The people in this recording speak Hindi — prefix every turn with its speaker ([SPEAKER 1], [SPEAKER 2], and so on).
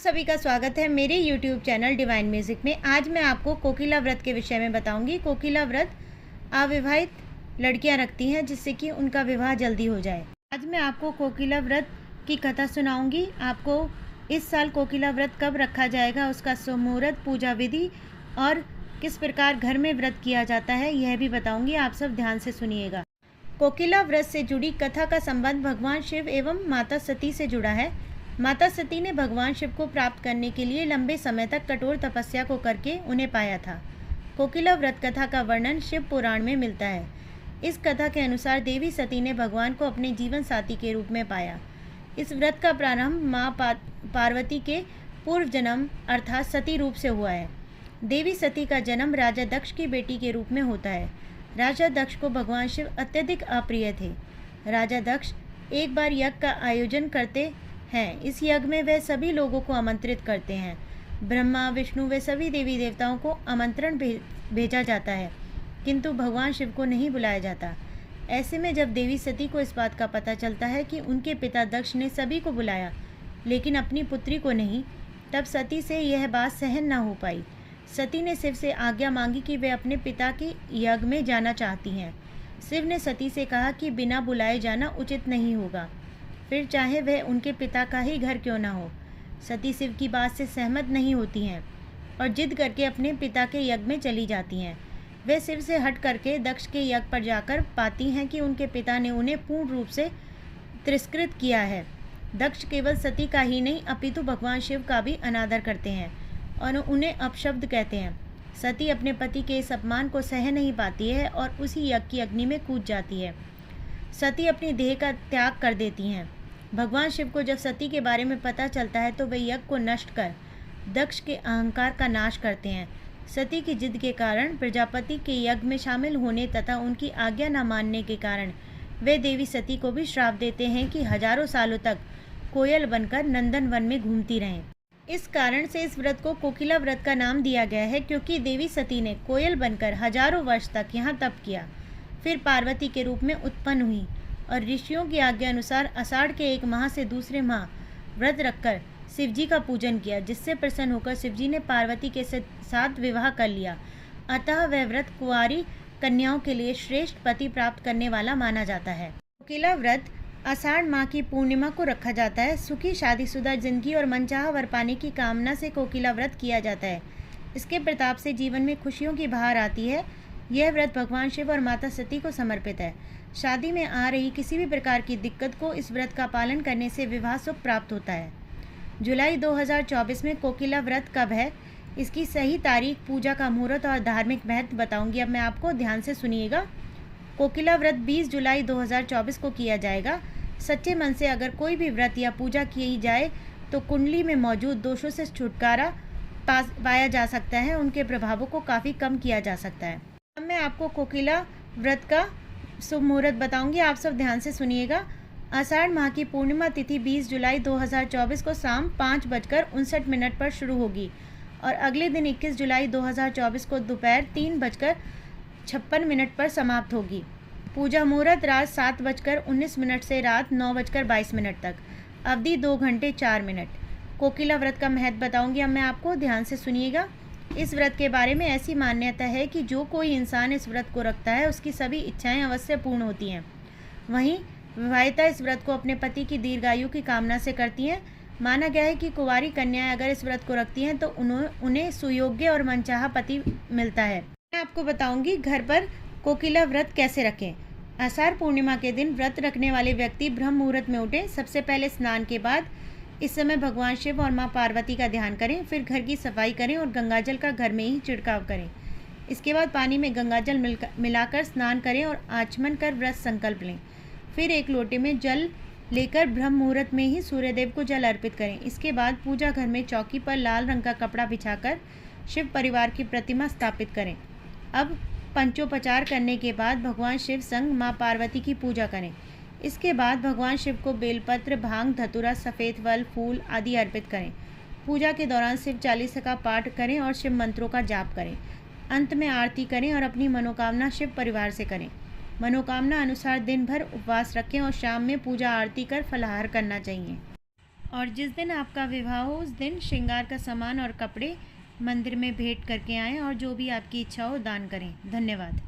[SPEAKER 1] सभी का स्वागत है मेरे YouTube चैनल डिवाइन म्यूज़िक में। आज मैं आपको कोकिला व्रत के विषय में बताऊंगी। कोकिला व्रत अविवाहित लड़कियां रखती हैं जिससे कि उनका विवाह जल्दी हो जाए। आज मैं आपको कोकिला व्रत की कथा सुनाऊंगी। आपको इस साल कोकिला व्रत कब रखा जाएगा, उसका शुभ मुहूर्त, पूजा विधि और किस प्रकार घर में व्रत किया जाता है यह भी बताऊँगी। आप सब ध्यान से सुनिएगा। कोकिला व्रत से जुड़ी कथा का संबंध भगवान शिव एवं माता सती से जुड़ा है। माता सती ने भगवान शिव को प्राप्त करने के लिए लंबे समय तक कठोर तपस्या को करके उन्हें पाया था। कोकिला व्रत कथा का वर्णन शिव पुराण में मिलता है। इस कथा के अनुसार देवी सती ने भगवान को अपने जीवन साथी के रूप में पाया। इस व्रत का प्रारंभ माँ पार्वती के पूर्व जन्म अर्थात सती रूप से हुआ है। देवी सती का जन्म राजा दक्ष की बेटी के रूप में होता है। राजा दक्ष को भगवान शिव अत्यधिक अप्रिय थे। राजा दक्ष एक बार यज्ञ का आयोजन करते हैं। इस यज्ञ में वे सभी लोगों को आमंत्रित करते हैं। ब्रह्मा, विष्णु वे सभी देवी देवताओं को आमंत्रण भेजा जाता है, किंतु भगवान शिव को नहीं बुलाया जाता। ऐसे में जब देवी सती को इस बात का पता चलता है कि उनके पिता दक्ष ने सभी को बुलाया लेकिन अपनी पुत्री को नहीं, तब सती से यह बात सहन न हो पाई। सती ने शिव से आज्ञा मांगी कि वे अपने पिता के यज्ञ में जाना चाहती हैं। शिव ने सती से कहा कि बिना बुलाए जाना उचित नहीं होगा, फिर चाहे वह उनके पिता का ही घर क्यों न हो। सती शिव की बात से सहमत नहीं होती हैं और जिद करके अपने पिता के यज्ञ में चली जाती हैं। वे शिव से हट करके दक्ष के यज्ञ पर जाकर पाती हैं कि उनके पिता ने उन्हें पूर्ण रूप से तिरस्कृत किया है। दक्ष केवल सती का ही नहीं अपितु भगवान शिव का भी अनादर करते हैं और उन्हें अपशब्द कहते हैं। सती अपने पति के इस अपमान को सह नहीं पाती है और उसी यज्ञ की अग्नि में कूद जाती है। सती अपनी देह का त्याग कर देती हैं। भगवान शिव को जब सती के बारे में पता चलता है तो वे यज्ञ को नष्ट कर दक्ष के अहंकार का नाश करते हैं। सती की जिद के कारण प्रजापति के यज्ञ में शामिल होने तथा उनकी आज्ञा न मानने के कारण वे देवी सती को भी श्राप देते हैं कि हजारों सालों तक कोयल बनकर नंदन वन में घूमती रहें। इस कारण से इस व्रत को कोकिला व्रत का नाम दिया गया है, क्योंकि देवी सती ने कोयल बनकर हजारों वर्ष तक यहाँ तप किया, फिर पार्वती के रूप में उत्पन्न हुई और ऋषियों की आज्ञा अनुसार आषाढ़ के एक माह से दूसरे माह व्रत रखकर शिवजी का पूजन किया, जिससे प्रसन्न होकर शिवजी ने पार्वती के साथ विवाह कर लिया। अतः वह व्रत कुंवारी कन्याओं के लिए श्रेष्ठ पति प्राप्त करने वाला माना जाता है। कोकिला व्रत आषाढ़ माह की पूर्णिमा को रखा जाता है। सुखी शादीशुदा जिंदगी और मनचाहा वर पाने की कामना से कोकिला व्रत किया जाता है। इसके प्रताप से जीवन में खुशियों की बहार आती है। यह व्रत भगवान शिव और माता सती को समर्पित है। शादी में आ रही किसी भी प्रकार की दिक्कत को इस व्रत का पालन करने से विवाह सुख प्राप्त होता है। जुलाई 2024 में कोकिला व्रत कब है, इसकी सही तारीख, पूजा का मुहूर्त और धार्मिक महत्व बताऊंगी। अब मैं आपको ध्यान से सुनिएगा। कोकिला व्रत 20 जुलाई 2024 को किया जाएगा। सच्चे मन से अगर कोई भी व्रत या पूजा की जाए तो कुंडली में मौजूद दोषों से छुटकारा पाया जा सकता है, उनके प्रभावों को काफ़ी कम किया जा सकता है। अब मैं आपको कोकिला व्रत का शुभ मुहूर्त बताऊंगी। आप सब ध्यान से सुनिएगा। आषाढ़ माह की पूर्णिमा तिथि 20 जुलाई 2024 को शाम 5:59 पर शुरू होगी और अगले दिन 21 जुलाई 2024 को दोपहर 3:56 पर समाप्त होगी। पूजा मुहूर्त रात 7:19 से रात 9:22 तक। अवधि 2 घंटे 4 मिनट। कोकिला व्रत का महत्व बताऊंगी। अब मैं आपको ध्यान से सुनिएगा। इस व्रत के बारे में ऐसी मान्यता है कि जो कोई इंसान इस व्रत को रखता है उसकी सभी इच्छाएं अवश्य पूर्ण होती हैं। वहीं विवाहिता इस व्रत को अपने पति की दीर्घायु की कामना से करती हैं। माना गया है कि कुंवारी कन्याएं अगर इस व्रत को रखती हैं तो उन्हें सुयोग्य और मनचाहा पति मिलता है। मैं आपको बताऊंगी घर पर कोकिला व्रत कैसे रखें। आषाढ़ पूर्णिमा के दिन व्रत रखने वाले व्यक्ति ब्रह्म मुहूर्त में उठें। सबसे पहले स्नान के बाद इस समय भगवान शिव और माँ पार्वती का ध्यान करें। फिर घर की सफाई करें और गंगाजल का घर में ही छिड़काव करें। इसके बाद पानी में गंगाजल मिलाकर स्नान करें और आचमन कर व्रत संकल्प लें। फिर एक लोटे में जल लेकर ब्रह्म मुहूर्त में ही सूर्यदेव को जल अर्पित करें। इसके बाद पूजा घर में चौकी पर लाल रंग का कपड़ा बिछाकर शिव परिवार की प्रतिमा स्थापित करें। अब पंचोपचार करने के बाद भगवान शिव संग माँ पार्वती की पूजा करें। इसके बाद भगवान शिव को बेलपत्र, भांग, धतूरा, सफ़ेद फल, फूल आदि अर्पित करें। पूजा के दौरान शिव चालीसा का पाठ करें और शिव मंत्रों का जाप करें। अंत में आरती करें और अपनी मनोकामना शिव परिवार से करें। मनोकामना अनुसार दिन भर उपवास रखें और शाम में पूजा आरती कर फलाहार करना चाहिए। और जिस दिन आपका विवाह हो उस दिन श्रृंगार का सामान और कपड़े मंदिर में भेंट करके आएं और जो भी आपकी इच्छा हो दान करें। धन्यवाद।